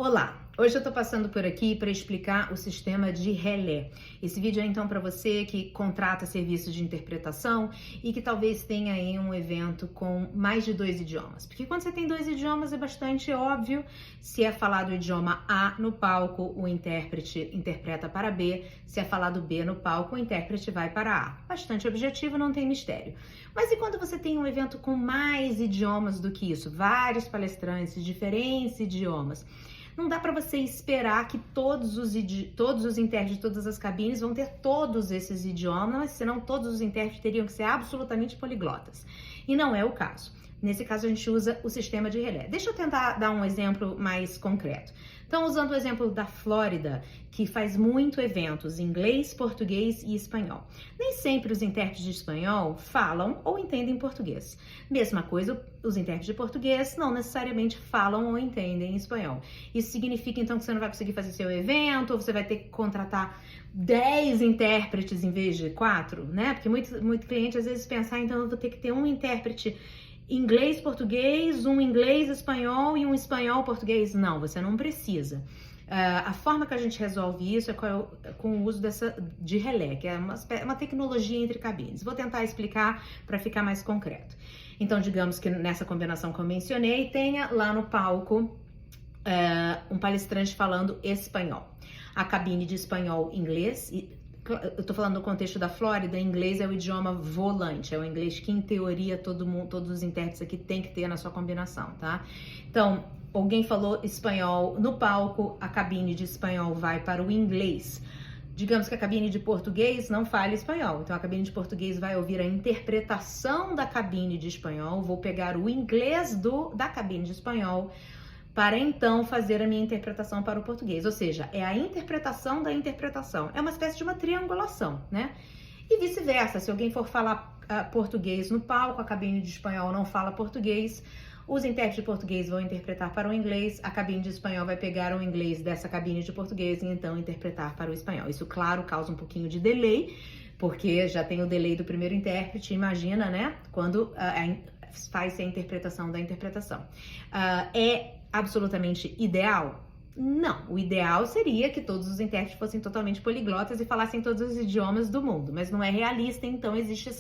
Olá! Hoje eu estou passando por aqui para explicar o sistema de relé. Esse vídeo é então para você que contrata serviços de interpretação e que talvez tenha aí um evento com mais de 2 idiomas. Porque quando você tem 2 idiomas é bastante óbvio, se é falado o idioma A no palco, o intérprete interpreta para B, se é falado B no palco, o intérprete vai para A. Bastante objetivo, não tem mistério. Mas e quando você tem um evento com mais idiomas do que isso? Vários palestrantes, diferentes idiomas. Não dá para você esperar que todos os intérpretes de todas as cabines vão ter todos esses idiomas, senão todos os intérpretes teriam que ser absolutamente poliglotas. E não é o caso. Nesse caso, a gente usa o sistema de relé. Deixa eu tentar dar um exemplo mais concreto. Então, usando o exemplo da Flórida, que faz muito eventos em inglês, português e espanhol. Nem sempre os intérpretes de espanhol falam ou entendem português. Mesma coisa, os intérpretes de português não necessariamente falam ou entendem espanhol. Isso significa, então, que você não vai conseguir fazer seu evento, ou você vai ter que contratar 10 intérpretes em vez de 4, né? Porque muito cliente às vezes pensa, então eu vou ter que ter um intérprete inglês-português, um inglês-espanhol e um espanhol-português. Não, você não precisa. A forma que a gente resolve isso é com o uso de relé, que é uma tecnologia entre cabines. Vou tentar explicar para ficar mais concreto. Então, digamos que nessa combinação que eu mencionei, tenha lá no palco um palestrante falando espanhol. A cabine de espanhol inglês, eu tô falando no contexto da Flórida, inglês é o idioma volante, é o inglês que em teoria todos os intérpretes aqui tem que ter na sua combinação, tá? Então, alguém falou espanhol no palco, a cabine de espanhol vai para o inglês. Digamos que a cabine de português não fale espanhol, então a cabine de português vai ouvir a interpretação da cabine de espanhol, vou pegar o inglês da cabine de espanhol, para então fazer a minha interpretação para o português. Ou seja, é a interpretação da interpretação. É uma espécie de uma triangulação, né? E vice-versa, se alguém for falar português no palco, a cabine de espanhol não fala português, os intérpretes de português vão interpretar para o inglês, a cabine de espanhol vai pegar o inglês dessa cabine de português e então interpretar para o espanhol. Isso, claro, causa um pouquinho de delay, porque já tem o delay do primeiro intérprete, imagina, né? Quando faz-se a interpretação da interpretação. É absolutamente ideal? Não, o ideal seria que todos os intérpretes fossem totalmente poliglotas e falassem todos os idiomas do mundo, mas não é realista, então existe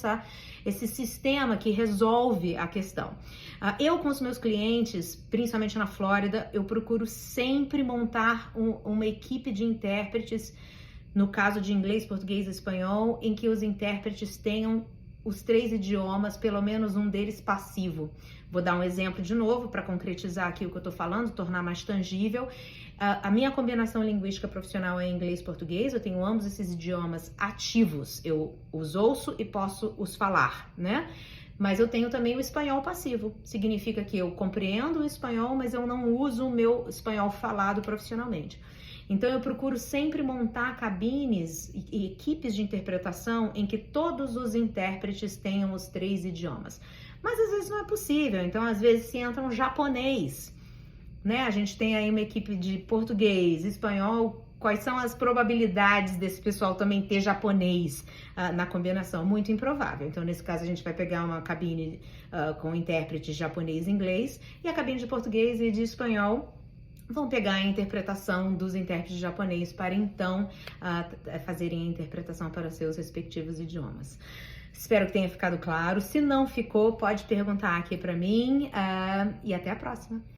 esse sistema que resolve a questão. Eu com os meus clientes, principalmente na Flórida, eu procuro sempre montar uma equipe de intérpretes, no caso de inglês, português e espanhol, em que os intérpretes tenham os 3 idiomas, pelo menos um deles passivo. Vou dar um exemplo de novo para concretizar aqui o que eu tô falando, tornar mais tangível. A minha combinação linguística profissional é inglês-português, eu tenho ambos esses idiomas ativos, eu os ouço e posso os falar, né? Mas eu tenho também o espanhol passivo, significa que eu compreendo o espanhol, mas eu não uso o meu espanhol falado profissionalmente. Então eu procuro sempre montar cabines e equipes de interpretação em que todos os intérpretes tenham os 3 idiomas. Mas às vezes não é possível, então às vezes se entra um japonês, né? A gente tem aí uma equipe de português, espanhol. Quais são as probabilidades desse pessoal também ter japonês na combinação? Muito improvável. Então, nesse caso, a gente vai pegar uma cabine com intérprete japonês e inglês, e a cabine de português e de espanhol vão pegar a interpretação dos intérpretes japonês para então fazerem a interpretação para seus respectivos idiomas. Espero que tenha ficado claro. Se não ficou, pode perguntar aqui para mim e até a próxima.